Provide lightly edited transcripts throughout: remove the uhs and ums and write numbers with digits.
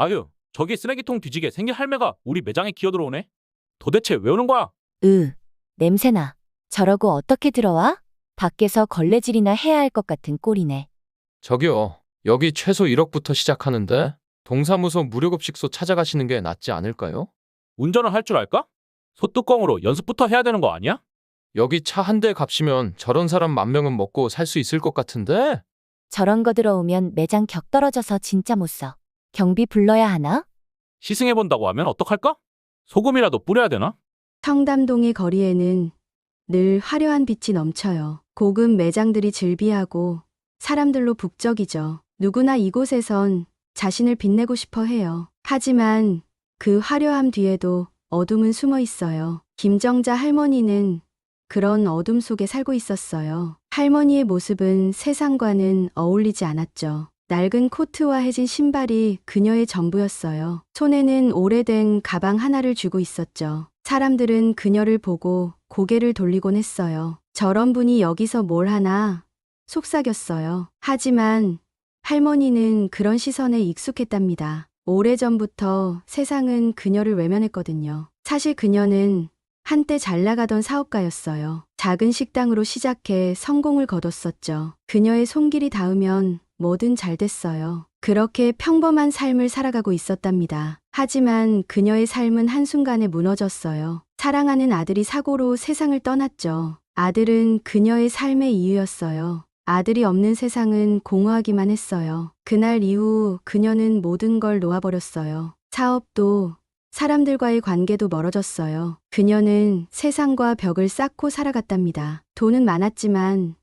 아유, 저기 쓰레기통 뒤지게 생긴 할매가 우리 매장에 기어들어오네. 도대체 왜 오는 거야? 냄새나. 저러고 어떻게 들어와? 밖에서 걸레질이나 해야 할 것 같은 꼴이네. 저기요, 여기 최소 1억부터 시작하는데 동사무소 무료급식소 찾아가시는 게 낫지 않을까요? 운전을 할 줄 알까? 소뚜껑으로 연습부터 해야 되는 거 아니야? 여기 차 한 대 값이면 저런 사람 10,000명은 먹고 살 수 있을 것 같은데? 저런 거 들어오면 매장 격 떨어져서 진짜 못 써. 경비 불러야 하나? 시승해본다고 하면 어떡할까? 소금이라도 뿌려야 되나? 청담동의 거리에는 늘 화려한 빛이 넘쳐요. 고급 매장들이 즐비하고 사람들로 북적이죠. 누구나 이곳에선 자신을 빛내고 싶어 해요. 하지만 그 화려함 뒤에도 어둠은 숨어 있어요. 김정자 할머니는 그런 어둠 속에 살고 있었어요. 할머니의 모습은 세상과는 어울리지 않았죠. 낡은 코트와 해진 신발이 그녀의 전부였어요. 손에는 오래된 가방 하나를 쥐고 있었죠. 사람들은 그녀를 보고 고개를 돌리곤 했어요. 저런 분이 여기서 뭘 하나 속삭였어요. 하지만 할머니는 그런 시선에 익숙했답니다. 오래전부터 세상은 그녀를 외면했거든요. 사실 그녀는 한때 잘 나가던 사업가였어요. 작은 식당으로 시작해 성공을 거뒀었죠. 그녀의 손길이 닿으면 뭐든 잘 됐어요. 그렇게 평범한 삶을 살아가고 있었답니다. 하지만 그녀의 삶은 한순간에 무너졌어요. 사랑하는 아들이 사고로 세상을 떠났죠. 아들은 그녀의 삶의 이유였어요. 아들이 없는 세상은 공허하기만 했어요. 그날 이후 그녀는 모든 걸 놓아버렸어요. 사업도 사람들과의 관계도 멀어졌어요. 그녀는 세상과 벽을 쌓고 살아갔답니다. 돈은 많았지만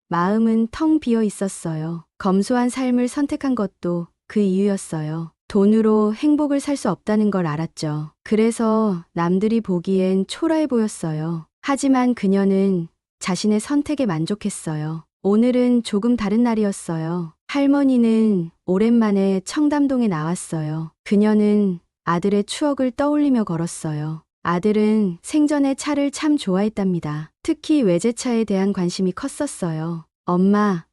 마음은 텅 비어 있었어요. 검소한 삶을 선택한 것도 그 이유였어요. 돈으로 행복을 살 수 없다는 걸 알았죠. 그래서 남들이 보기엔 초라해 보였어요. 하지만 그녀는 자신의 선택에 만족했어요. 오늘은 조금 다른 날이었어요. 할머니는 오랜만에 청담동에 나왔어요. 그녀는 아들의 추억을 떠올리며 걸었어요. 아들은 생전에 차를 참 좋아했답니다. 특히 외제차에 대한 관심이 컸었어요. 엄마,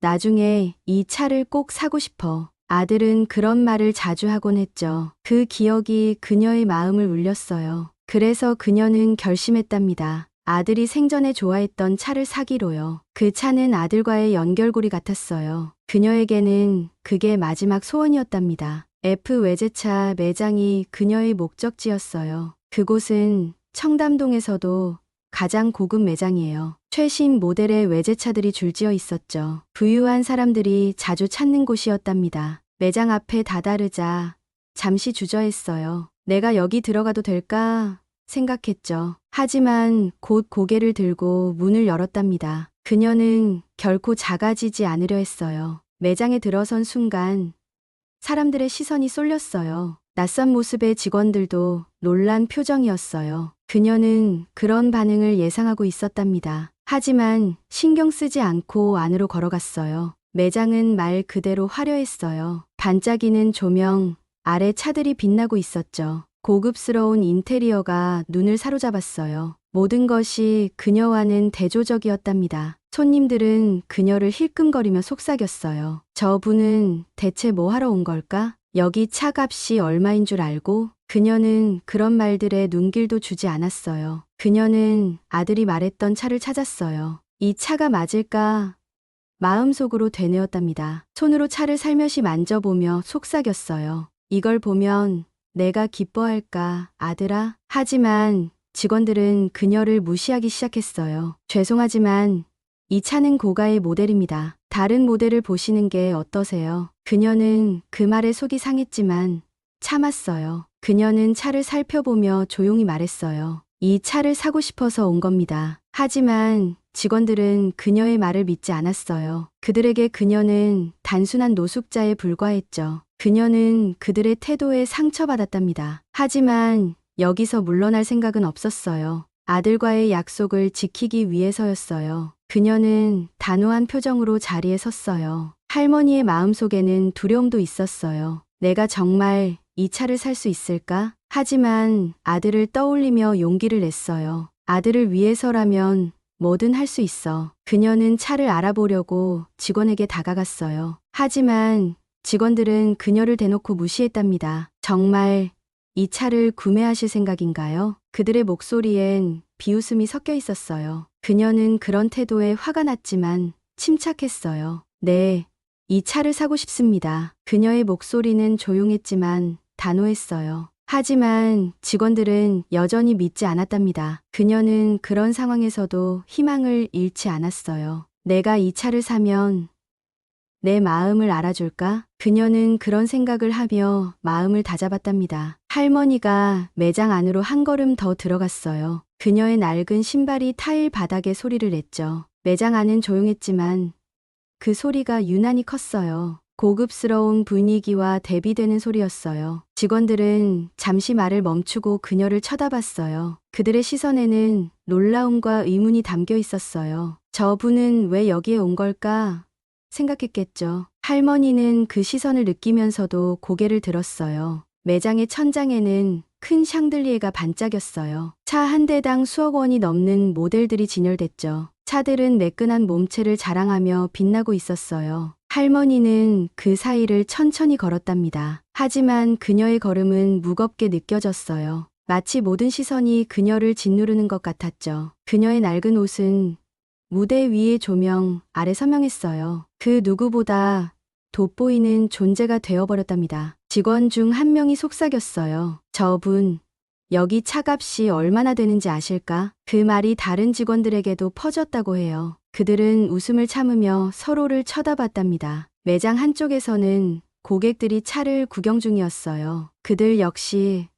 나중에 이 차를 꼭 사고 싶어. 아들은 그런 말을 자주 하곤 했죠. 그 기억이 그녀의 마음을 울렸어요. 그래서 그녀는 결심했답니다. 아들이 생전에 좋아했던 차를 사기로요. 그 차는 아들과의 연결고리 같았어요. 그녀에게는 그게 마지막 소원이었답니다. F 외제차 매장이 그녀의 목적지였어요. 그곳은 청담동에서도 가장 고급 매장이에요. 최신 모델의 외제차들이 줄지어 있었죠. 부유한 사람들이 자주 찾는 곳이었답니다. 매장 앞에 다다르자 잠시 주저했어요. 내가 여기 들어가도 될까 생각했죠. 하지만 곧 고개를 들고 문을 열었답니다. 그녀는 결코 작아지지 않으려 했어요. 매장에 들어선 순간 사람들의 시선이 쏠렸어요. 낯선 모습의 직원들도 놀란 표정이었어요. 그녀는 그런 반응을 예상하고 있었답니다. 하지만 신경 쓰지 않고 안으로 걸어갔어요. 매장은 말 그대로 화려했어요. 반짝이는 조명 아래 차들이 빛나고 있었죠. 고급스러운 인테리어가 눈을 사로잡았어요. 모든 것이 그녀와는 대조적이었답니다. 손님들은 그녀를 힐끔거리며 속삭였어요. 저분은 대체 뭐 하러 온 걸까? 여기 차값이 얼마인 줄 알고? 그녀는 그런 말들에 눈길도 주지 않았어요. 그녀는 아들이 말했던 차를 찾았어요. 이 차가 맞을까? 마음속으로 되뇌었답니다. 손으로 차를 살며시 만져보며 속삭였어요. 이걸 보면 내가 기뻐할까, 아들아? 하지만 직원들은 그녀를 무시하기 시작했어요. 죄송하지만 이 차는 고가의 모델입니다. 다른 모델을 보시는 게 어떠세요? 그녀는 그 말에 속이 상했지만 참았어요. 그녀는 차를 살펴보며 조용히 말했어요. 이 차를 사고 싶어서 온 겁니다. 하지만 직원들은 그녀의 말을 믿지 않았어요. 그들에게 그녀는 단순한 노숙자에 불과했죠. 그녀는 그들의 태도에 상처받았답니다. 하지만 여기서 물러날 생각은 없었어요. 아들과의 약속을 지키기 위해서였어요. 그녀는 단호한 표정으로 자리에 섰어요. 할머니의 마음속에는 두려움도 있었어요. 내가 정말 이 차를 살 수 있을까? 하지만 아들을 떠올리며 용기를 냈어요. 아들을 위해서라면 뭐든 할 수 있어. 그녀는 차를 알아보려고 직원에게 다가갔어요. 하지만 직원들은 그녀를 대놓고 무시했답니다. 정말 이 차를 구매하실 생각인가요? 그들의 목소리엔 비웃음이 섞여 있었어요. 그녀는 그런 태도에 화가 났지만 침착했어요. 네, 이 차를 사고 싶습니다. 그녀의 목소리는 조용했지만 단호했어요. 하지만 직원들은 여전히 믿지 않았답니다. 그녀는 그런 상황에서도 희망을 잃지 않았어요. 내가 이 차를 사면 내 마음을 알아줄까? 그녀는 그런 생각을 하며 마음을 다잡았답니다. 할머니가 매장 안으로 한 걸음 더 들어갔어요. 그녀의 낡은 신발이 타일 바닥에 소리를 냈죠. 매장 안은 조용했지만 그 소리가 유난히 컸어요. 고급스러운 분위기와 대비되는 소리였어요. 직원들은 잠시 말을 멈추고 그녀를 쳐다봤어요. 그들의 시선에는 놀라움과 의문이 담겨 있었어요. 저분은 왜 여기에 온 걸까? 생각했겠죠. 할머니는 그 시선을 느끼면서도 고개를 들었어요. 매장의 천장에는 큰 샹들리에가 반짝였어요. 차 한 대당 수억 원이 넘는 모델들이 진열됐죠. 차들은 매끈한 몸체를 자랑하며 빛나고 있었어요. 할머니는 그 사이를 천천히 걸었답니다. 하지만 그녀의 걸음은 무겁게 느껴졌어요. 마치 모든 시선이 그녀를 짓누르는 것 같았죠. 그녀의 낡은 옷은 무대 위의 조명 아래 선명했어요. 그 누구보다 돋보이는 존재가 되어버렸답니다. 직원 중 한 명이 속삭였어요. 저분, 여기 차값이 얼마나 되는지 아실까? 그 말이 다른 직원들에게도 퍼졌다고 해요. 그들은 웃음을 참으며 서로를 쳐다봤답니다. 매장 한쪽에서는 고객들이 차를 구경 중이었어요. 그들 역시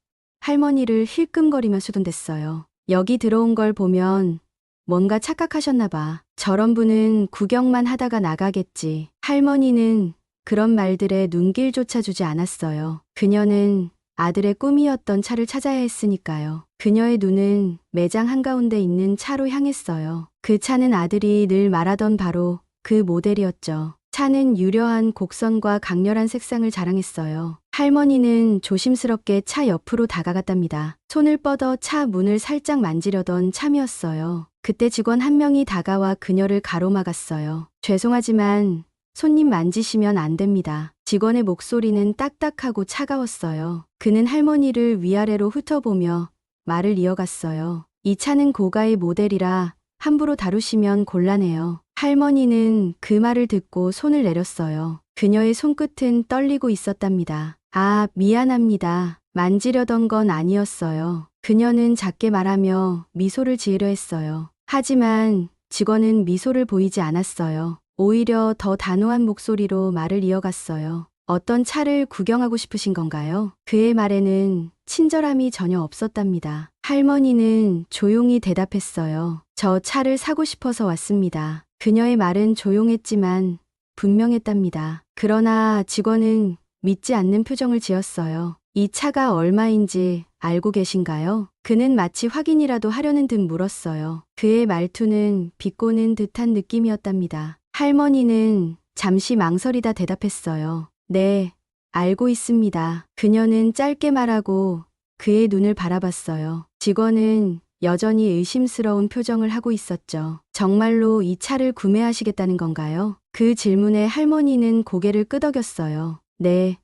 할머니를 힐끔거리며 수둔댔어요. 여기 들어온 걸 보면 뭔가 착각하셨나 봐. 저런 분은 구경만 하다가 나가겠지. 할머니는 그런 말들에 눈길조차 주지 않았어요. 그녀는 아들의 꿈이었던 차를 찾아야 했으니까요. 그녀의 눈은 매장 한가운데 있는 차로 향했어요. 그 차는 아들이 늘 말하던 바로 그 모델이었죠. 차는 유려한 곡선과 강렬한 색상을 자랑했어요. 할머니는 조심스럽게 차 옆으로 다가갔답니다. 손을 뻗어 차 문을 살짝 만지려던 참이었어요. 그때 직원 한 명이 다가와 그녀를 가로막았어요. 죄송하지만 손님 만지시면 안 됩니다. 직원의 목소리는 딱딱하고 차가웠어요. 그는 할머니를 위아래로 훑어보며 말을 이어갔어요. 이 차는 고가의 모델이라 함부로 다루시면 곤란해요. 할머니는 그 말을 듣고 손을 내렸어요. 그녀의 손끝은 떨리고 있었답니다. 아, 미안합니다. 만지려던 건 아니었어요. 그녀는 작게 말하며 미소를 지으려 했어요. 하지만 직원은 미소를 보이지 않았어요. 오히려 더 단호한 목소리로 말을 이어갔어요. 어떤 차를 구경하고 싶으신 건가요? 그의 말에는 친절함이 전혀 없었답니다. 할머니는 조용히 대답했어요. 저 차를 사고 싶어서 왔습니다. 그녀의 말은 조용했지만 분명했답니다. 그러나 직원은 믿지 않는 표정을 지었어요. 이 차가 얼마인지 알고 계신가요? 그는 마치 확인이라도 하려는 듯 물었어요. 그의 말투는 비꼬는 듯한 느낌이었답니다. 할머니는 잠시 망설이다 대답했어요. 네, 알고 있습니다. 그녀는 짧게 말하고 그의 눈을 바라봤어요. 직원은 여전히 의심스러운 표정을 하고 있었죠. 정말로 이 차를 구매하시겠다는 건가요? 그 질문에 할머니는 고개를 끄덕였어요. 네,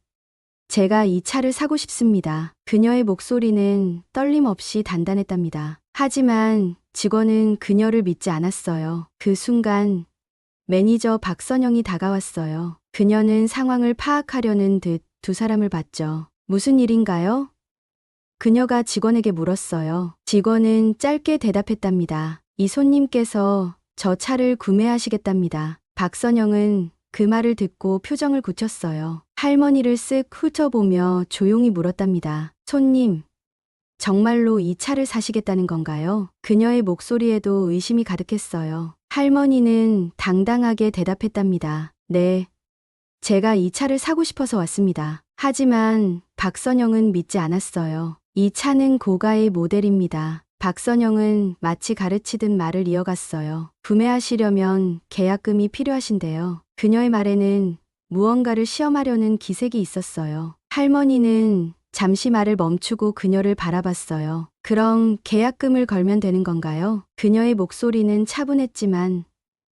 제가 이 차를 사고 싶습니다. 그녀의 목소리는 떨림 없이 단단했답니다. 하지만 직원은 그녀를 믿지 않았어요. 그 순간 매니저 박선영이 다가왔어요. 그녀는 상황을 파악하려는 듯 두 사람을 봤죠. 무슨 일인가요? 그녀가 직원에게 물었어요. 직원은 짧게 대답했답니다. 이 손님께서 저 차를 구매하시겠답니다. 박선영은 그 말을 듣고 표정을 굳혔어요. 할머니를 쓱 훑어보며 조용히 물었답니다. 손님, 정말로 이 차를 사시겠다는 건가요? 그녀의 목소리에도 의심이 가득했어요. 할머니는 당당하게 대답했답니다. 네, 제가 이 차를 사고 싶어서 왔습니다. 하지만 박선영은 믿지 않았어요. 이 차는 고가의 모델입니다. 박선영은 마치 가르치듯 말을 이어갔어요. 구매하시려면 계약금이 필요하신데요. 그녀의 말에는 무언가를 시험하려는 기색이 있었어요. 할머니는 잠시 말을 멈추고 그녀를 바라봤어요. 그럼 계약금을 걸면 되는 건가요? 그녀의 목소리는 차분했지만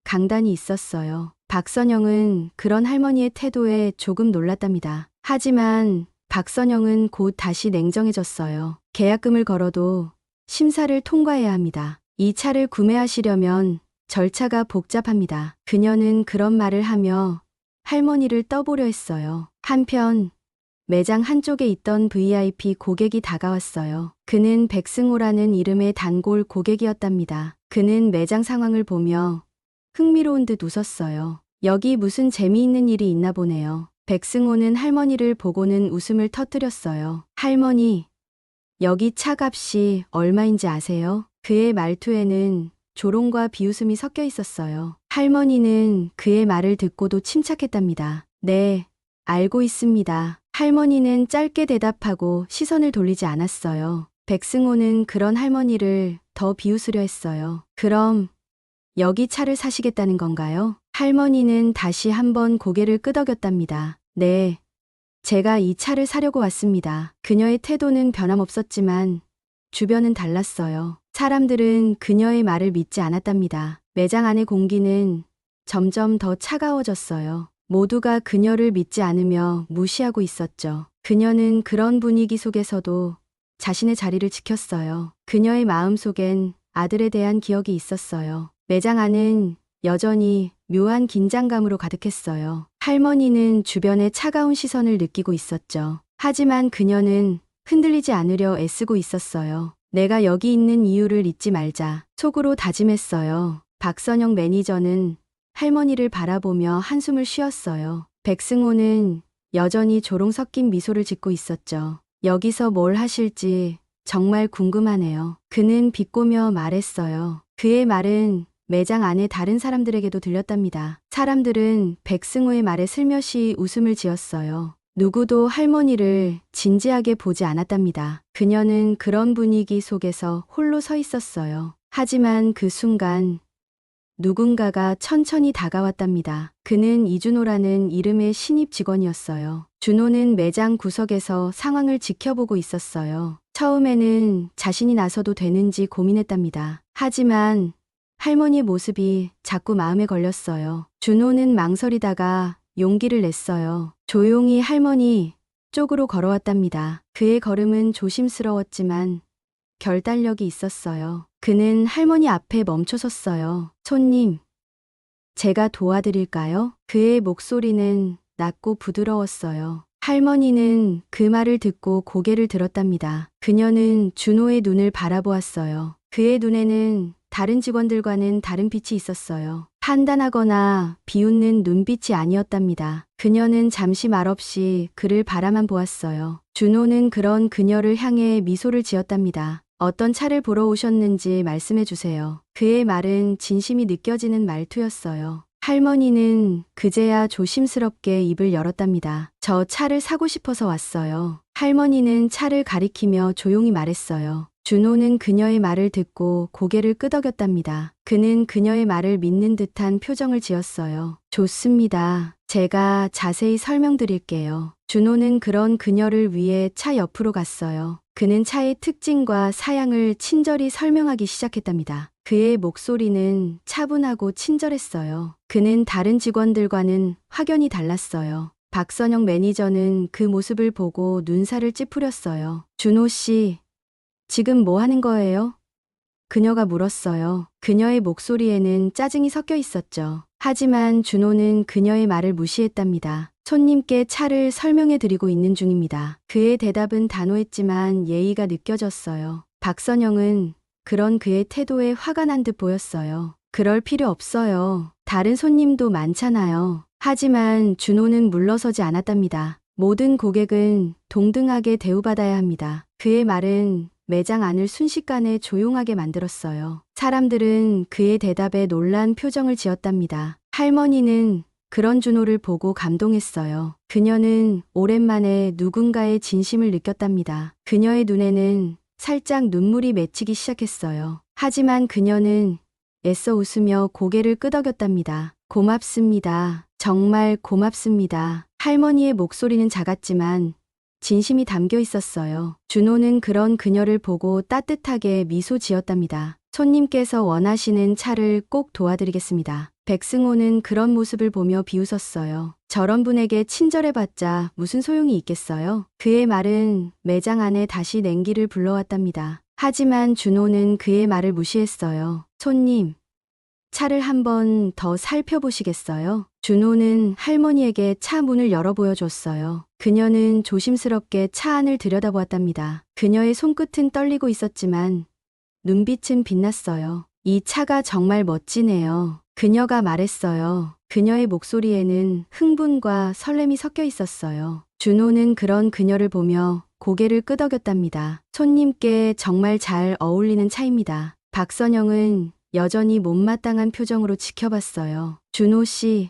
강단이 있었어요. 박선영은 그런 할머니의 태도에 조금 놀랐답니다. 하지만 박선영은 곧 다시 냉정해졌어요. 계약금을 걸어도 심사를 통과해야 합니다. 이 차를 구매하시려면 절차가 복잡합니다. 그녀는 그런 말을 하며 할머니를 떠보려 했어요. 한편 매장 한쪽에 있던 VIP 고객이 다가왔어요. 그는 백승호라는 이름의 단골 고객이었답니다. 그는 매장 상황을 보며 흥미로운 듯 웃었어요. 여기 무슨 재미있는 일이 있나 보네요. 백승호는 할머니를 보고는 웃음을 터뜨렸어요. 할머니, 여기 차값이 얼마인지 아세요? 그의 말투에는 조롱과 비웃음이 섞여 있었어요. 할머니는 그의 말을 듣고도 침착했답니다. 네, 알고 있습니다. 할머니는 짧게 대답하고 시선을 돌리지 않았어요. 백승호는 그런 할머니를 더 비웃으려 했어요. 그럼 여기 차를 사시겠다는 건가요? 할머니는 다시 한번 고개를 끄덕였답니다. 네, 제가 이 차를 사려고 왔습니다. 그녀의 태도는 변함없었지만 주변은 달랐어요. 사람들은 그녀의 말을 믿지 않았답니다. 매장 안의 공기는 점점 더 차가워졌어요. 모두가 그녀를 믿지 않으며 무시하고 있었죠. 그녀는 그런 분위기 속에서도 자신의 자리를 지켰어요. 그녀의 마음속엔 아들에 대한 기억이 있었어요. 매장 안은 여전히 묘한 긴장감으로 가득했어요. 할머니는 주변의 차가운 시선을 느끼고 있었죠. 하지만 그녀는 흔들리지 않으려 애쓰고 있었어요. 내가 여기 있는 이유를 잊지 말자. 속으로 다짐했어요. 박선영 매니저는 할머니를 바라보며 한숨을 쉬었어요. 백승호는 여전히 조롱 섞인 미소를 짓고 있었죠. 여기서 뭘 하실지 정말 궁금하네요. 그는 비꼬며 말했어요. 그의 말은 매장 안의 다른 사람들에게도 들렸답니다. 사람들은 백승호의 말에 슬며시 웃음을 지었어요. 누구도 할머니를 진지하게 보지 않았답니다. 그녀는 그런 분위기 속에서 홀로 서 있었어요. 하지만 그 순간 누군가가 천천히 다가왔답니다. 그는 이준호라는 이름의 신입 직원이었어요. 준호는 매장 구석에서 상황을 지켜보고 있었어요. 처음에는 자신이 나서도 되는지 고민했답니다. 하지만 할머니의 모습이 자꾸 마음에 걸렸어요. 준호는 망설이다가 용기를 냈어요. 조용히 할머니 쪽으로 걸어왔답니다. 그의 걸음은 조심스러웠지만 결단력이 있었어요. 그는 할머니 앞에 멈춰섰어요. 손님, 제가 도와드릴까요? 그의 목소리는 낮고 부드러웠어요. 할머니는 그 말을 듣고 고개를 들었답니다. 그녀는 준호의 눈을 바라보았어요. 그의 눈에는 다른 직원들과는 다른 빛이 있었어요. 판단하거나 비웃는 눈빛이 아니었답니다. 그녀는 잠시 말없이 그를 바라만 보았어요. 준호는 그런 그녀를 향해 미소를 지었답니다. 어떤 차를 보러 오셨는지 말씀해 주세요. 그의 말은 진심이 느껴지는 말투였어요. 할머니는 그제야 조심스럽게 입을 열었답니다. 저 차를 사고 싶어서 왔어요. 할머니는 차를 가리키며 조용히 말했어요. 준호는 그녀의 말을 듣고 고개를 끄덕였답니다. 그는 그녀의 말을 믿는 듯한 표정을 지었어요. 좋습니다. 제가 자세히 설명드릴게요. 준호는 그런 그녀를 위해 차 옆으로 갔어요. 그는 차의 특징과 사양을 친절히 설명하기 시작했답니다. 그의 목소리는 차분하고 친절했어요. 그는 다른 직원들과는 확연히 달랐어요. 박선영 매니저는 그 모습을 보고 눈살을 찌푸렸어요. 준호 씨, 지금 뭐 하는 거예요? 그녀가 물었어요. 그녀의 목소리에는 짜증이 섞여 있었죠. 하지만 준호는 그녀의 말을 무시했답니다. 손님께 차를 설명해 드리고 있는 중입니다. 그의 대답은 단호했지만 예의가 느껴졌어요. 박선영은 그런 그의 태도에 화가 난 듯 보였어요. 그럴 필요 없어요. 다른 손님도 많잖아요. 하지만 준호는 물러서지 않았답니다. 모든 고객은 동등하게 대우받아야 합니다. 그의 말은 매장 안을 순식간에 조용하게 만들었어요. 사람들은 그의 대답에 놀란 표정을 지었답니다. 할머니는 그런 준호를 보고 감동했어요. 그녀는 오랜만에 누군가의 진심을 느꼈답니다. 그녀의 눈에는 살짝 눈물이 맺히기 시작했어요. 하지만 그녀는 애써 웃으며 고개를 끄덕였답니다. 고맙습니다. 정말 고맙습니다. 할머니의 목소리는 작았지만 진심이 담겨 있었어요. 준호는 그런 그녀를 보고 따뜻하게 미소 지었답니다. 손님께서 원하시는 차를 꼭 도와드리겠습니다. 백승호는 그런 모습을 보며 비웃었어요. 저런 분에게 친절해봤자 무슨 소용이 있겠어요? 그의 말은 매장 안에 다시 냉기를 불러왔답니다. 하지만 준호는 그의 말을 무시했어요. 손님, 차를 한번 더 살펴보시겠어요? 준호는 할머니에게 차 문을 열어 보여줬어요. 그녀는 조심스럽게 차 안을 들여다보았답니다. 그녀의 손끝은 떨리고 있었지만 눈빛은 빛났어요. 이 차가 정말 멋지네요. 그녀가 말했어요. 그녀의 목소리에는 흥분과 설렘이 섞여 있었어요. 준호는 그런 그녀를 보며 고개를 끄덕였답니다. 손님께 정말 잘 어울리는 차입니다. 박선영은 여전히 못마땅한 표정으로 지켜봤어요. 준호 씨,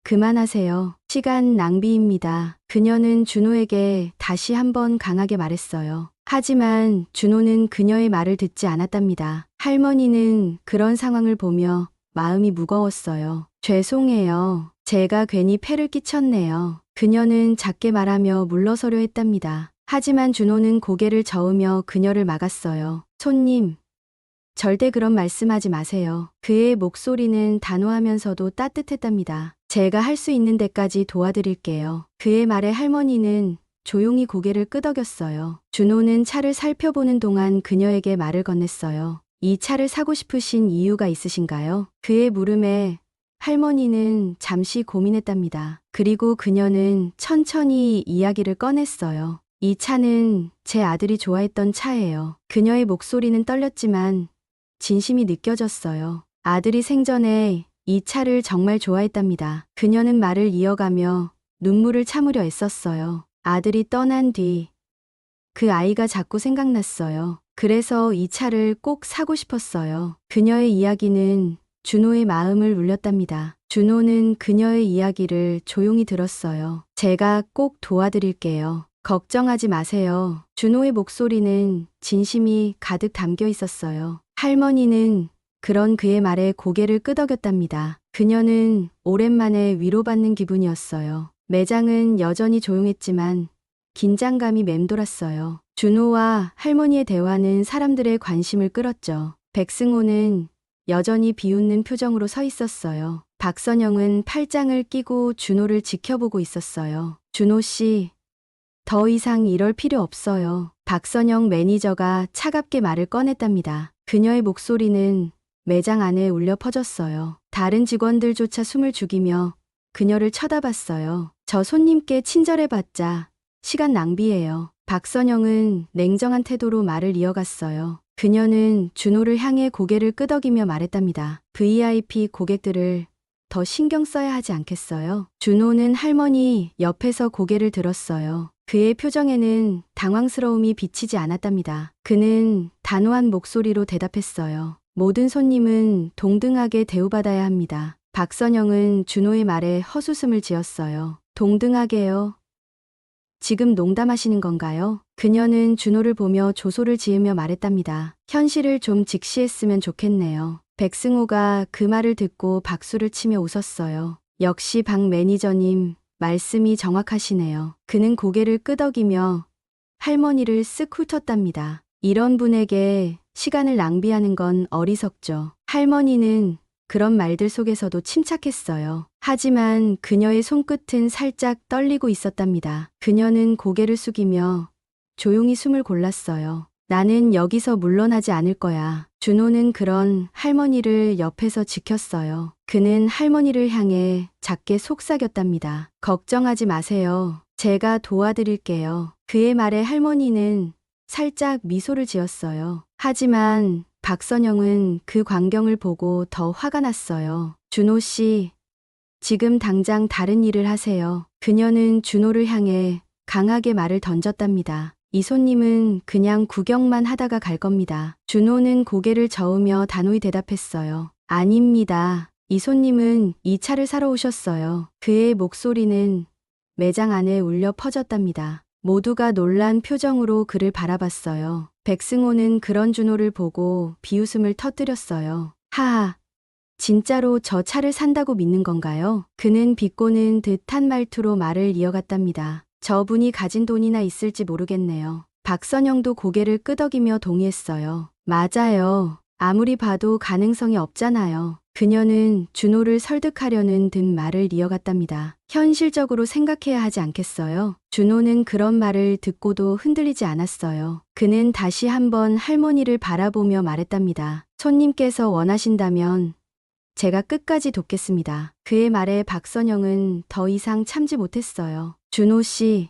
그만하세요. 시간 낭비입니다. 그녀는 준호에게 다시 한번 강하게 말했어요. 하지만 준호는 그녀의 말을 듣지 않았답니다. 할머니는 그런 상황을 보며 마음이 무거웠어요. 죄송해요. 제가 괜히 폐를 끼쳤네요. 그녀는 작게 말하며 물러서려 했답니다. 하지만 준호는 고개를 저으며 그녀를 막았어요. 손님, 절대 그런 말씀하지 마세요. 그의 목소리는 단호하면서도 따뜻했답니다. 제가 할 수 있는 데까지 도와드릴게요. 그의 말에 할머니는 조용히 고개를 끄덕였어요. 준호는 차를 살펴보는 동안 그녀에게 말을 건넸어요. 이 차를 사고 싶으신 이유가 있으신가요? 그의 물음에 할머니는 잠시 고민했답니다. 그리고 그녀는 천천히 이야기를 꺼냈어요. 이 차는 제 아들이 좋아했던 차예요. 그녀의 목소리는 떨렸지만 진심이 느껴졌어요. 아들이 생전에 이 차를 정말 좋아했답니다. 그녀는 말을 이어가며 눈물을 참으려 애썼어요. 아들이 떠난 뒤 그 아이가 자꾸 생각났어요. 그래서 이 차를 꼭 사고 싶었어요. 그녀의 이야기는 준호의 마음을 울렸답니다. 준호는 그녀의 이야기를 조용히 들었어요. 제가 꼭 도와드릴게요. 걱정하지 마세요. 준호의 목소리는 진심이 가득 담겨 있었어요. 할머니는 그런 그의 말에 고개를 끄덕였답니다. 그녀는 오랜만에 위로받는 기분이었어요. 매장은 여전히 조용했지만 긴장감이 맴돌았어요. 준호와 할머니의 대화는 사람들의 관심을 끌었죠. 백승호는 여전히 비웃는 표정으로 서 있었어요. 박선영은 팔짱을 끼고 준호를 지켜보고 있었어요. 준호 씨, 더 이상 이럴 필요 없어요. 박선영 매니저가 차갑게 말을 꺼냈답니다. 그녀의 목소리는 매장 안에 울려 퍼졌어요. 다른 직원들조차 숨을 죽이며 그녀를 쳐다봤어요. 저 손님께 친절해봤자 시간 낭비예요. 박선영은 냉정한 태도로 말을 이어갔어요. 그녀는 준호를 향해 고개를 끄덕이며 말했답니다. VIP 고객들을 더 신경 써야 하지 않겠어요? 준호는 할머니 옆에서 고개를 들었어요. 그의 표정에는 당황스러움이 비치지 않았답니다. 그는 단호한 목소리로 대답했어요. 모든 손님은 동등하게 대우받아야 합니다. 박선영은 준호의 말에 헛웃음을 지었어요. 동등하게요? 지금 농담하시는 건가요? 그녀는 준호를 보며 조소를 지으며 말했답니다. 현실을 좀 직시했으면 좋겠네요. 백승호가 그 말을 듣고 박수를 치며 웃었어요. 역시 박 매니저님, 말씀이 정확하시네요. 그는 고개를 끄덕이며 할머니를 쓱 훑었답니다. 이런 분에게 시간을 낭비하는 건 어리석죠. 할머니는 그런 말들 속에서도 침착했어요. 하지만 그녀의 손끝은 살짝 떨리고 있었답니다. 그녀는 고개를 숙이며 조용히 숨을 골랐어요. 나는 여기서 물러나지 않을 거야. 준호는 그런 할머니를 옆에서 지켰어요. 그는 할머니를 향해 작게 속삭였답니다. 걱정하지 마세요. 제가 도와드릴게요. 그의 말에 할머니는 살짝 미소를 지었어요. 하지만 박선영은 그 광경을 보고 더 화가 났어요. 준호 씨, 지금 당장 다른 일을 하세요. 그녀는 준호를 향해 강하게 말을 던졌답니다. 이 손님은 그냥 구경만 하다가 갈 겁니다. 준호는 고개를 저으며 단호히 대답했어요. 아닙니다. 이 손님은 이 차를 사러 오셨어요. 그의 목소리는 매장 안에 울려 퍼졌답니다. 모두가 놀란 표정으로 그를 바라봤어요. 백승호는 그런 준호를 보고 비웃음을 터뜨렸어요. 하하, 진짜로 저 차를 산다고 믿는 건가요? 그는 비꼬는 듯한 말투로 말을 이어갔답니다. 저분이 가진 돈이나 있을지 모르겠네요. 박선영도 고개를 끄덕이며 동의했어요. 맞아요. 아무리 봐도 가능성이 없잖아요. 그녀는 준호를 설득하려는 듯 말을 이어갔답니다. 현실적으로 생각해야 하지 않겠어요? 준호는 그런 말을 듣고도 흔들리지 않았어요. 그는 다시 한번 할머니를 바라보며 말했답니다. 손님께서 원하신다면 제가 끝까지 돕겠습니다. 그의 말에 박선영은 더 이상 참지 못했어요. 준호 씨,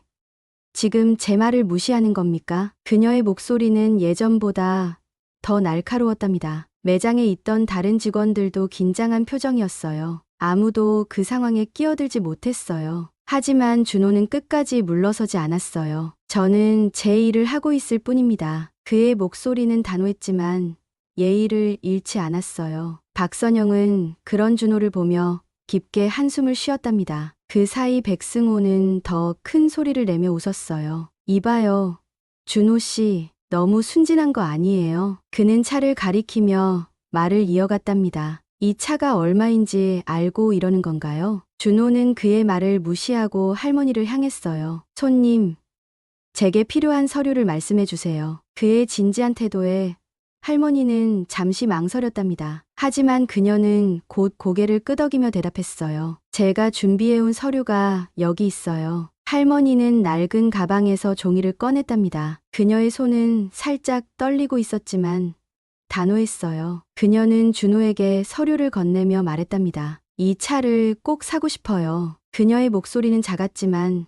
지금 제 말을 무시하는 겁니까? 그녀의 목소리는 예전보다 더 날카로웠답니다. 매장에 있던 다른 직원들도 긴장한 표정이었어요. 아무도 그 상황에 끼어들지 못했어요. 하지만 준호는 끝까지 물러서지 않았어요. 저는 제 일을 하고 있을 뿐입니다. 그의 목소리는 단호했지만 예의를 잃지 않았어요. 박선영은 그런 준호를 보며 깊게 한숨을 쉬었답니다. 그 사이 백승호는 더 큰 소리를 내며 웃었어요. 이봐요. 준호 씨, 너무 순진한 거 아니에요? 그는 차를 가리키며 말을 이어갔답니다. 이 차가 얼마인지 알고 이러는 건가요? 준호는 그의 말을 무시하고 할머니를 향했어요. 손님, 제게 필요한 서류를 말씀해 주세요. 그의 진지한 태도에 할머니는 잠시 망설였답니다. 하지만 그녀는 곧 고개를 끄덕이며 대답했어요. 제가 준비해온 서류가 여기 있어요. 할머니는 낡은 가방에서 종이를 꺼냈답니다. 그녀의 손은 살짝 떨리고 있었지만 단호했어요. 그녀는 준호에게 서류를 건네며 말했답니다. 이 차를 꼭 사고 싶어요. 그녀의 목소리는 작았지만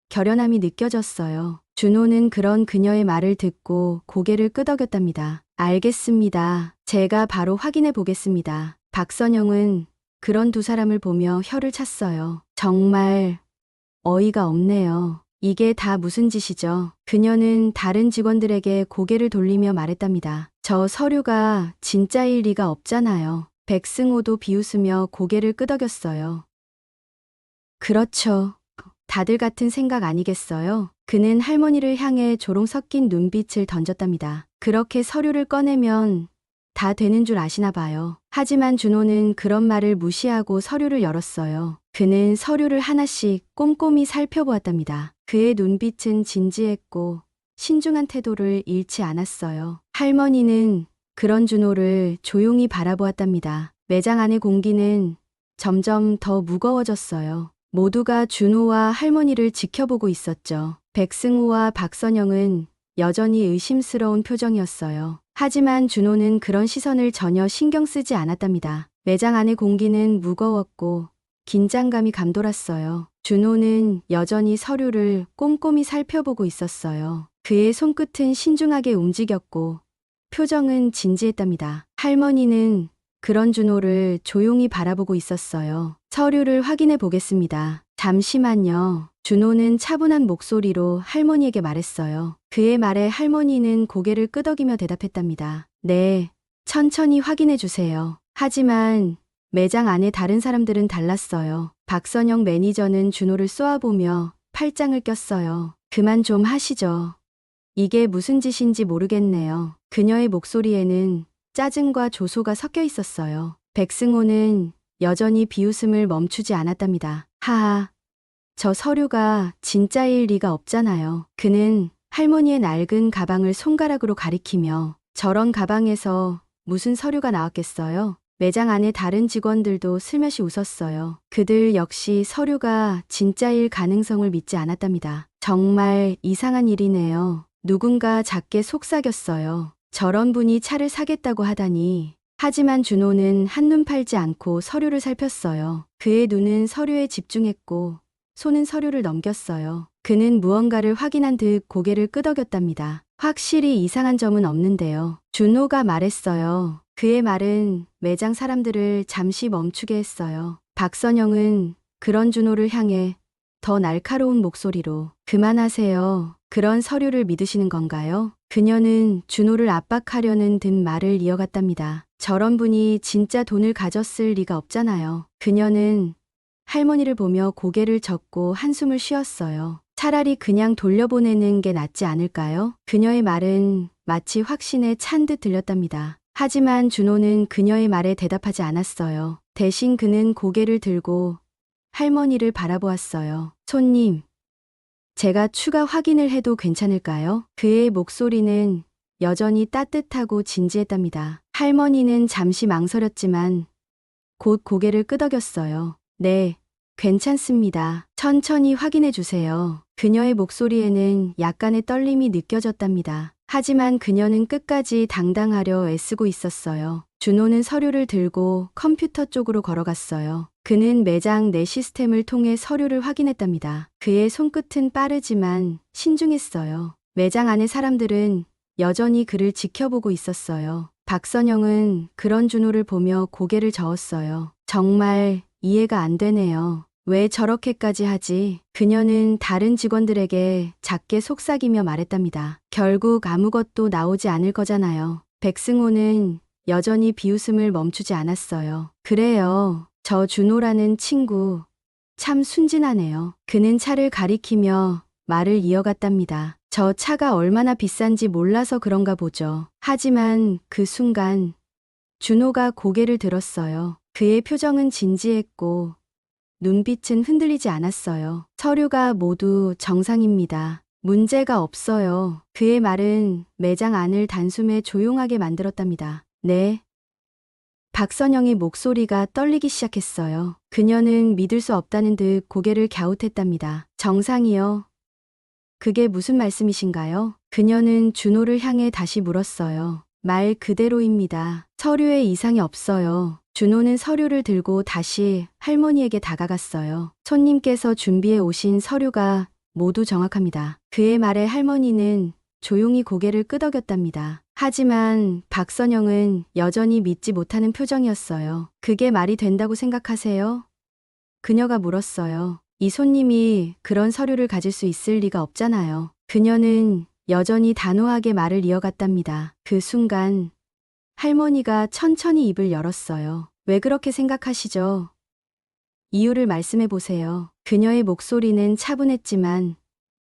결연함이 느껴졌어요. 준호는 그런 그녀의 말을 듣고 고개를 끄덕였답니다. 알겠습니다. 제가 바로 확인해 보겠습니다. 박선영은 그런 두 사람을 보며 혀를 찼어요. 정말 어이가 없네요. 이게 다 무슨 짓이죠? 그녀는 다른 직원들에게 고개를 돌리며 말했답니다. 저 서류가 진짜일 리가 없잖아요. 백승호도 비웃으며 고개를 끄덕였어요. 그렇죠. 다들 같은 생각 아니겠어요? 그는 할머니를 향해 조롱 섞인 눈빛을 던졌답니다. 그렇게 서류를 꺼내면 다 되는 줄 아시나 봐요. 하지만 준호는 그런 말을 무시하고 서류를 열었어요. 그는 서류를 하나씩 꼼꼼히 살펴보았답니다. 그의 눈빛은 진지했고 신중한 태도를 잃지 않았어요. 할머니는 그런 준호를 조용히 바라보았답니다. 매장 안의 공기는 점점 더 무거워졌어요. 모두가 준호와 할머니를 지켜보고 있었죠. 백승호와 박선영은 여전히 의심스러운 표정이었어요. 하지만 준호는 그런 시선을 전혀 신경 쓰지 않았답니다. 매장 안의 공기는 무거웠고 긴장감이 감돌았어요. 준호는 여전히 서류를 꼼꼼히 살펴보고 있었어요. 그의 손끝은 신중하게 움직였고 표정은 진지했답니다. 할머니는 그런 준호를 조용히 바라보고 있었어요. 서류를 확인해 보겠습니다. 잠시만요. 준호는 차분한 목소리로 할머니에게 말했어요. 그의 말에 할머니는 고개를 끄덕이며 대답했답니다. 네, 천천히 확인해 주세요. 하지만 매장 안에 다른 사람들은 달랐어요. 박선영 매니저는 준호를 쏘아보며 팔짱을 꼈어요. 그만 좀 하시죠. 이게 무슨 짓인지 모르겠네요. 그녀의 목소리에는 짜증과 조소가 섞여 있었어요. 백승호는 여전히 비웃음을 멈추지 않았답니다. 하하, 저 서류가 진짜일 리가 없잖아요. 그는 할머니의 낡은 가방을 손가락으로 가리키며 저런 가방에서 무슨 서류가 나왔겠어요? 매장 안에 다른 직원들도 슬며시 웃었어요. 그들 역시 서류가 진짜일 가능성을 믿지 않았답니다. 정말 이상한 일이네요. 누군가 작게 속삭였어요. 저런 분이 차를 사겠다고 하다니. 하지만 준호는 한눈 팔지 않고 서류를 살폈어요. 그의 눈은 서류에 집중했고 손은 서류를 넘겼어요. 그는 무언가를 확인한 듯 고개를 끄덕였답니다. 확실히 이상한 점은 없는데요. 준호가 말했어요. 그의 말은 매장 사람들을 잠시 멈추게 했어요. 박선영은 그런 준호를 향해 더 날카로운 목소리로 그만하세요. 그런 서류를 믿으시는 건가요? 그녀는 준호를 압박하려는 듯 말을 이어갔답니다. 저런 분이 진짜 돈을 가졌을 리가 없잖아요. 그녀는 할머니를 보며 고개를 젓고 한숨을 쉬었어요. 차라리 그냥 돌려보내는 게 낫지 않을까요? 그녀의 말은 마치 확신에 찬 듯 들렸답니다. 하지만 준호는 그녀의 말에 대답하지 않았어요. 대신 그는 고개를 들고 할머니를 바라보았어요. 손님, 제가 추가 확인을 해도 괜찮을까요? 그의 목소리는 여전히 따뜻하고 진지했답니다. 할머니는 잠시 망설였지만 곧 고개를 끄덕였어요. 네, 괜찮습니다. 천천히 확인해 주세요. 그녀의 목소리에는 약간의 떨림이 느껴졌답니다. 하지만 그녀는 끝까지 당당하려 애쓰고 있었어요. 준호는 서류를 들고 컴퓨터 쪽으로 걸어갔어요. 그는 매장 내 시스템을 통해 서류를 확인했답니다. 그의 손끝은 빠르지만 신중했어요. 매장 안의 사람들은 여전히 그를 지켜보고 있었어요. 박선영은 그런 준호를 보며 고개를 저었어요. 정말 이해가 안 되네요. 왜 저렇게까지 하지? 그녀는 다른 직원들에게 작게 속삭이며 말했답니다. 결국 아무것도 나오지 않을 거잖아요. 백승호는 여전히 비웃음을 멈추지 않았어요. 그래요. 저 준호라는 친구 참 순진하네요. 그는 차를 가리키며 말을 이어갔답니다. 저 차가 얼마나 비싼지 몰라서 그런가 보죠. 하지만 그 순간 준호가 고개를 들었어요. 그의 표정은 진지했고 눈빛은 흔들리지 않았어요. 서류가 모두 정상입니다. 문제가 없어요. 그의 말은 매장 안을 단숨에 조용하게 만들었답니다. 네. 박선영의 목소리가 떨리기 시작했어요. 그녀는 믿을 수 없다는 듯 고개를 갸웃했답니다. 정상이요? 그게 무슨 말씀이신가요? 그녀는 준호를 향해 다시 물었어요. 말 그대로입니다. 서류에 이상이 없어요. 준호는 서류를 들고 다시 할머니에게 다가갔어요. 손님께서 준비해 오신 서류가 모두 정확합니다. 그의 말에 할머니는 조용히 고개를 끄덕였답니다. 하지만 박선영은 여전히 믿지 못하는 표정이었어요. 그게 말이 된다고 생각하세요? 그녀가 물었어요. 이 손님이 그런 서류를 가질 수 있을 리가 없잖아요. 그녀는 여전히 단호하게 말을 이어갔답니다. 그 순간 할머니가 천천히 입을 열었어요. 왜 그렇게 생각하시죠? 이유를 말씀해 보세요. 그녀의 목소리는 차분했지만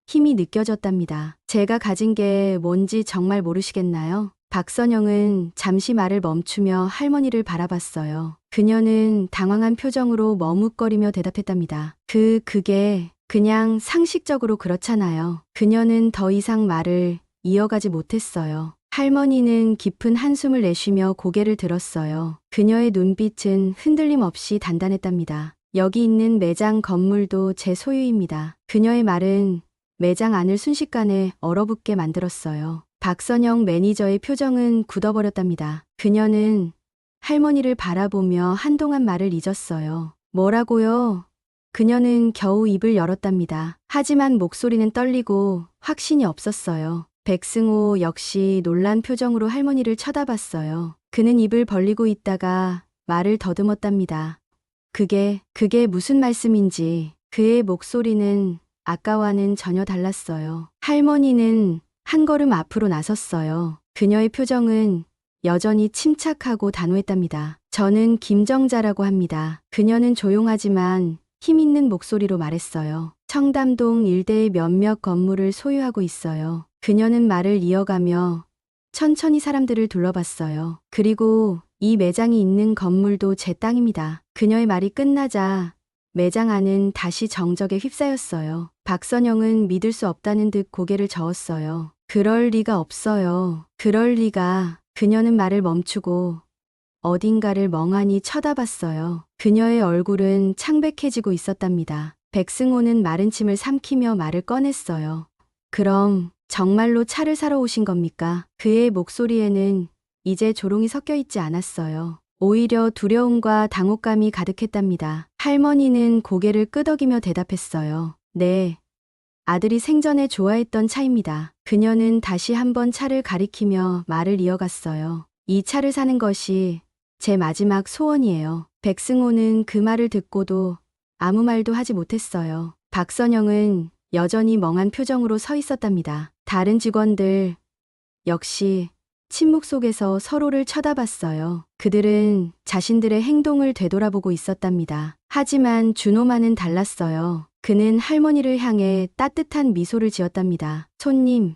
힘이 느껴졌답니다. 제가 가진 게 뭔지 정말 모르시겠나요? 박선영은 잠시 말을 멈추며 할머니를 바라봤어요. 그녀는 당황한 표정으로 머뭇거리며 대답했답니다. 그게 그냥 상식적으로 그렇잖아요. 그녀는 더 이상 말을 이어가지 못했어요. 할머니는 깊은 한숨을 내쉬며 고개를 들었어요. 그녀의 눈빛은 흔들림 없이 단단했답니다. 여기 있는 매장 건물도 제 소유입니다. 그녀의 말은 매장 안을 순식간에 얼어붙게 만들었어요. 박선영 매니저의 표정은 굳어버렸답니다. 그녀는 할머니를 바라보며 한동안 말을 잊었어요. 뭐라고요? 그녀는 겨우 입을 열었답니다. 하지만 목소리는 떨리고 확신이 없었어요. 백승호 역시 놀란 표정으로 할머니를 쳐다봤어요. 그는 입을 벌리고 있다가 말을 더듬었답니다. 그게 무슨 말씀인지. 그의 목소리는 아까와는 전혀 달랐어요. 할머니는 한 걸음 앞으로 나섰어요. 그녀의 표정은 여전히 침착하고 단호했답니다. 저는 김정자라고 합니다. 그녀는 조용하지만 힘있는 목소리로 말했어요. 청담동 일대의 몇몇 건물을 소유하고 있어요. 그녀는 말을 이어가며 천천히 사람들을 둘러봤어요. 그리고 이 매장이 있는 건물도 제 땅입니다. 그녀의 말이 끝나자 매장 안은 다시 정적에 휩싸였어요. 박선영은 믿을 수 없다는 듯 고개를 저었어요. 그럴 리가 없어요. 그럴 리가. 그녀는 말을 멈추고 어딘가를 멍하니 쳐다봤어요. 그녀의 얼굴은 창백해지고 있었답니다. 백승호는 마른 침을 삼키며 말을 꺼냈어요. 그럼 정말로 차를 사러 오신 겁니까? 그의 목소리에는 이제 조롱이 섞여 있지 않았어요. 오히려 두려움과 당혹감이 가득했답니다. 할머니는 고개를 끄덕이며 대답했어요. 네. 아들이 생전에 좋아했던 차입니다. 그녀는 다시 한번 차를 가리키며 말을 이어갔어요. 이 차를 사는 것이 제 마지막 소원이에요. 백승호는 그 말을 듣고도 아무 말도 하지 못했어요. 박선영은 여전히 멍한 표정으로 서 있었답니다. 다른 직원들 역시 침묵 속에서 서로를 쳐다봤어요. 그들은 자신들의 행동을 되돌아보고 있었답니다. 하지만 준호만은 달랐어요. 그는 할머니를 향해 따뜻한 미소를 지었답니다. 손님,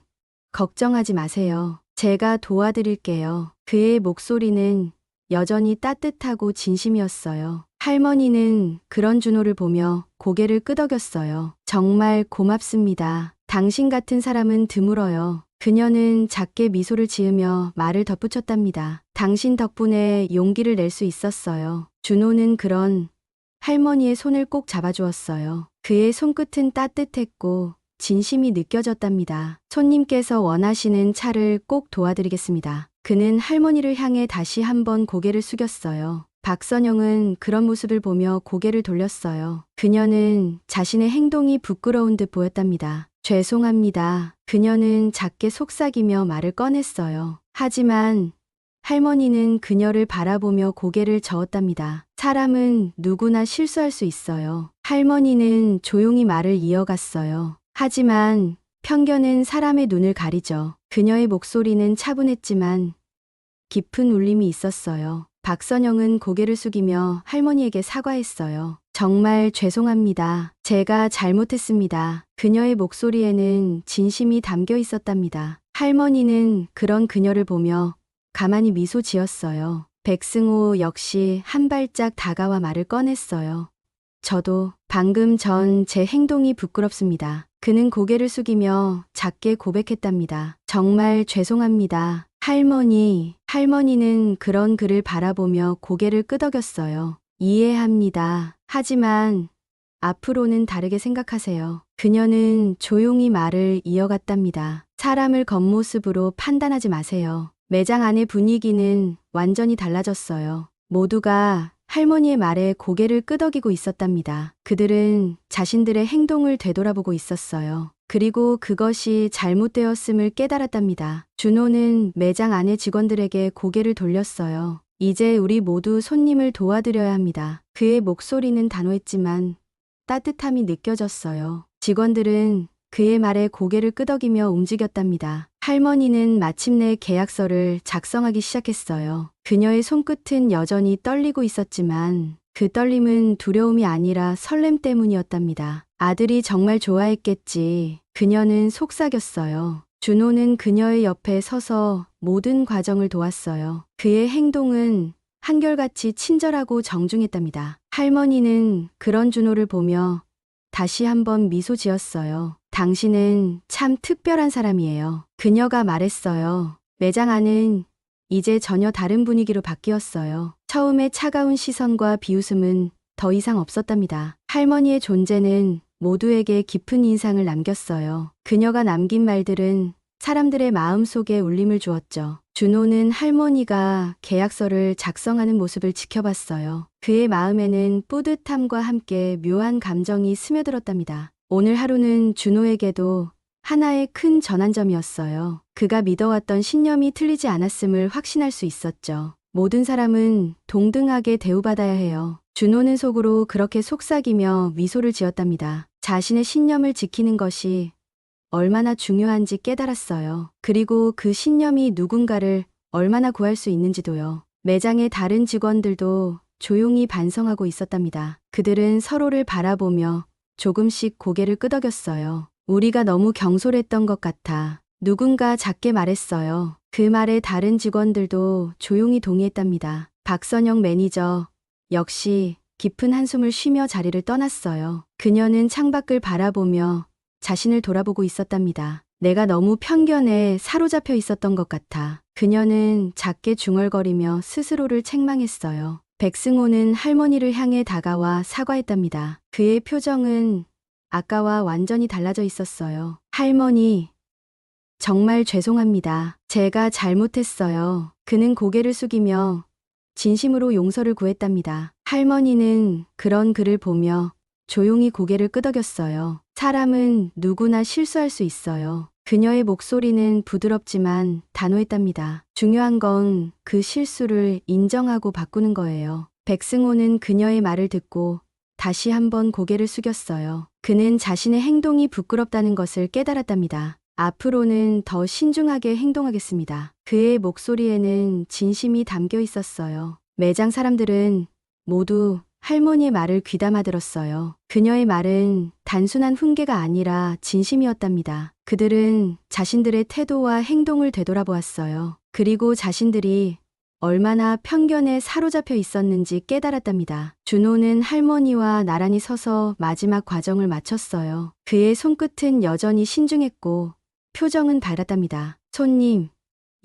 걱정하지 마세요. 제가 도와드릴게요. 그의 목소리는 여전히 따뜻하고 진심이었어요. 할머니는 그런 준호를 보며 고개를 끄덕였어요. 정말 고맙습니다. 당신 같은 사람은 드물어요. 그녀는 작게 미소를 지으며 말을 덧붙였답니다. 당신 덕분에 용기를 낼 수 있었어요. 준호는 그런 할머니의 손을 꼭 잡아주었어요. 그의 손끝은 따뜻했고 진심이 느껴졌답니다. 손님께서 원하시는 차를 꼭 도와드리겠습니다. 그는 할머니를 향해 다시 한번 고개를 숙였어요. 박선영은 그런 모습을 보며 고개를 돌렸어요. 그녀는 자신의 행동이 부끄러운 듯 보였답니다. 죄송합니다. 그녀는 작게 속삭이며 말을 꺼냈어요. 하지만 할머니는 그녀를 바라보며 고개를 저었답니다. 사람은 누구나 실수할 수 있어요. 할머니는 조용히 말을 이어갔어요. 하지만 편견은 사람의 눈을 가리죠. 그녀의 목소리는 차분했지만 깊은 울림이 있었어요. 박선영은 고개를 숙이며 할머니에게 사과했어요. 정말 죄송합니다. 제가 잘못했습니다. 그녀의 목소리에는 진심이 담겨 있었답니다. 할머니는 그런 그녀를 보며 가만히 미소 지었어요. 백승호 역시 한 발짝 다가와 말을 꺼냈어요. 저도 방금 전 제 행동이 부끄럽습니다. 그는 고개를 숙이며 작게 고백했답니다. 정말 죄송합니다. 할머니는 그런 그를 바라보며 고개를 끄덕였어요. 이해합니다. 하지만 앞으로는 다르게 생각하세요. 그녀는 조용히 말을 이어갔답니다. 사람을 겉모습으로 판단하지 마세요. 매장 안의 분위기는 완전히 달라졌어요. 모두가 할머니의 말에 고개를 끄덕이고 있었답니다. 그들은 자신들의 행동을 되돌아보고 있었어요. 그리고 그것이 잘못되었음을 깨달았답니다. 준호는 매장 안의 직원들에게 고개를 돌렸어요. 이제 우리 모두 손님을 도와드려야 합니다. 그의 목소리는 단호했지만 따뜻함이 느껴졌어요. 직원들은 그의 말에 고개를 끄덕이며 움직였답니다. 할머니는 마침내 계약서를 작성하기 시작했어요. 그녀의 손끝은 여전히 떨리고 있었지만 그 떨림은 두려움이 아니라 설렘 때문이었답니다. 아들이 정말 좋아했겠지. 그녀는 속삭였어요. 준호는 그녀의 옆에 서서 모든 과정을 도왔어요. 그의 행동은 한결같이 친절하고 정중했답니다. 할머니는 그런 준호를 보며 다시 한번 미소 지었어요. 당신은 참 특별한 사람이에요. 그녀가 말했어요. 매장 안은 이제 전혀 다른 분위기로 바뀌었어요. 처음에 차가운 시선과 비웃음은 더 이상 없었답니다. 할머니의 존재는 모두에게 깊은 인상을 남겼어요. 그녀가 남긴 말들은 사람들의 마음속에 울림을 주었죠. 준호는 할머니가 계약서를 작성하는 모습을 지켜봤어요. 그의 마음에는 뿌듯함과 함께 묘한 감정이 스며들었답니다. 오늘 하루는 준호에게도 하나의 큰 전환점이었어요. 그가 믿어왔던 신념이 틀리지 않았음을 확신할 수 있었죠. 모든 사람은 동등하게 대우받아야 해요. 준호는 속으로 그렇게 속삭이며 미소를 지었답니다. 자신의 신념을 지키는 것이 얼마나 중요한지 깨달았어요. 그리고 그 신념이 누군가를 얼마나 구할 수 있는지도요. 매장의 다른 직원들도 조용히 반성하고 있었답니다. 그들은 서로를 바라보며 조금씩 고개를 끄덕였어요. 우리가 너무 경솔했던 것 같아. 누군가 작게 말했어요. 그 말에 다른 직원들도 조용히 동의했답니다. 박선영 매니저 역시 깊은 한숨을 쉬며 자리를 떠났어요. 그녀는 창밖을 바라보며 자신을 돌아보고 있었답니다. 내가 너무 편견에 사로잡혀 있었던 것 같아. 그녀는 작게 중얼거리며 스스로를 책망했어요. 백승호는 할머니를 향해 다가와 사과했답니다. 그의 표정은 아까와 완전히 달라져 있었어요. 할머니, 정말 죄송합니다. 제가 잘못했어요. 그는 고개를 숙이며 진심으로 용서를 구했답니다. 할머니는 그런 그를 보며 조용히 고개를 끄덕였어요. 사람은 누구나 실수할 수 있어요. 그녀의 목소리는 부드럽지만 단호했답니다. 중요한 건 그 실수를 인정하고 바꾸는 거예요. 백승호는 그녀의 말을 듣고 다시 한번 고개를 숙였어요. 그는 자신의 행동이 부끄럽다는 것을 깨달았답니다. 앞으로는 더 신중하게 행동하겠습니다. 그의 목소리에는 진심이 담겨 있었어요. 매장 사람들은 모두 할머니의 말을 귀담아 들었어요. 그녀의 말은 단순한 훈계가 아니라 진심이었답니다. 그들은 자신들의 태도와 행동을 되돌아보았어요. 그리고 자신들이 얼마나 편견에 사로잡혀 있었는지 깨달았답니다. 준호는 할머니와 나란히 서서 마지막 과정을 마쳤어요. 그의 손끝은 여전히 신중했고 표정은 밝았답니다. 손님,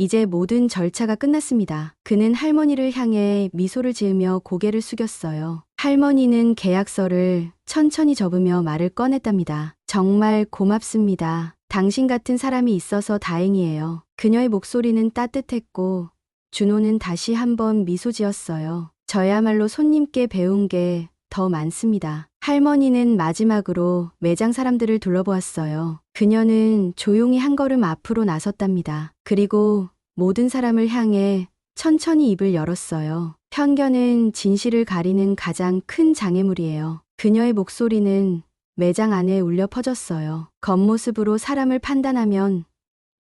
이제 모든 절차가 끝났습니다. 그는 할머니를 향해 미소를 지으며 고개를 숙였어요. 할머니는 계약서를 천천히 접으며 말을 꺼냈답니다. 정말 고맙습니다. 당신 같은 사람이 있어서 다행이에요. 그녀의 목소리는 따뜻했고 준호는 다시 한번 미소 지었어요. 저야말로 손님께 배운 게 더 많습니다. 할머니는 마지막으로 매장 사람들을 둘러보았어요. 그녀는 조용히 한 걸음 앞으로 나섰답니다. 그리고 모든 사람을 향해 천천히 입을 열었어요. 편견은 진실을 가리는 가장 큰 장애물이에요. 그녀의 목소리는 매장 안에 울려 퍼졌어요. 겉모습으로 사람을 판단하면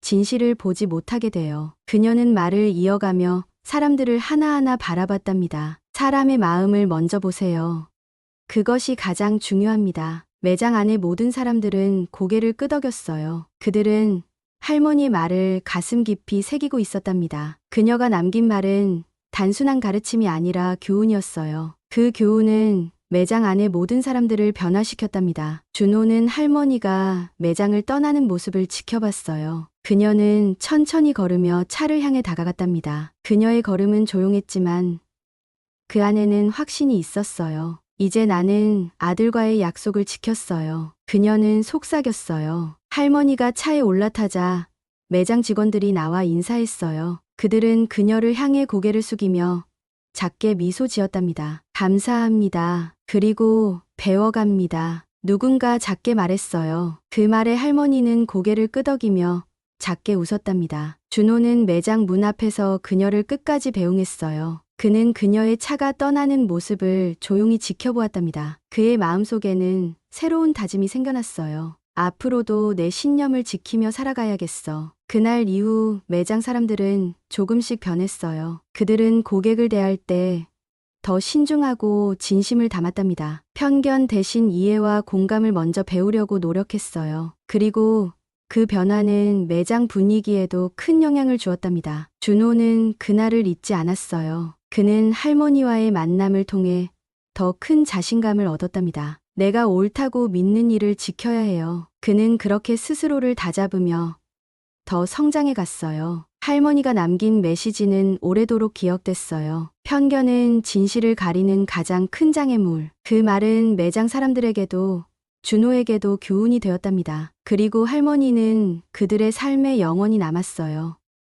진실을 보지 못하게 돼요. 그녀는 말을 이어가며 사람들을 하나하나 바라봤답니다. 사람의 마음을 먼저 보세요. 그것이 가장 중요합니다. 매장 안의 모든 사람들은 고개를 끄덕였어요. 그들은 할머니의 말을 가슴 깊이 새기고 있었답니다. 그녀가 남긴 말은 단순한 가르침이 아니라 교훈이었어요. 그 교훈은 매장 안의 모든 사람들을 변화시켰답니다. 준호는 할머니가 매장을 떠나는 모습을 지켜봤어요. 그녀는 천천히 걸으며 차를 향해 다가갔답니다. 그녀의 걸음은 조용했지만 그 안에는 확신이 있었어요. 이제 나는 아들과의 약속을 지켰어요. 그녀는 속삭였어요. 할머니가 차에 올라타자 매장 직원들이 나와 인사했어요. 그들은 그녀를 향해 고개를 숙이며 작게 미소 지었답니다. 감사합니다. 그리고 배워갑니다. 누군가 작게 말했어요. 그 말에 할머니는 고개를 끄덕이며 작게 웃었답니다. 준호는 매장 문 앞에서 그녀를 끝까지 배웅했어요. 그는 그녀의 차가 떠나는 모습을 조용히 지켜보았답니다. 그의 마음속에는 새로운 다짐이 생겨났어요. 앞으로도 내 신념을 지키며 살아가야겠어. 그날 이후 매장 사람들은 조금씩 변했어요. 그들은 고객을 대할 때 더 신중하고 진심을 담았답니다. 편견 대신 이해와 공감을 먼저 배우려고 노력했어요. 그리고 그 변화는 매장 분위기에도 큰 영향을 주었답니다. 준호는 그날을 잊지 않았어요. 그는 할머니와의 만남을 통해 더 큰 자신감을 얻었답니다. 내가 옳다고 믿는 일을 지켜야 해요. 그는 그렇게 스스로를 다잡으며 더 성장해 갔어요. 할머니가 남긴 메시지는 오래도록 기억됐어요. 편견은 진실을 가리는 가장 큰 장애물. 그 말은 매장 사람들에게도 준호에게도 교훈이 되었답니다. 그리고 할머니는 그들의 삶에 영원히 남았어요.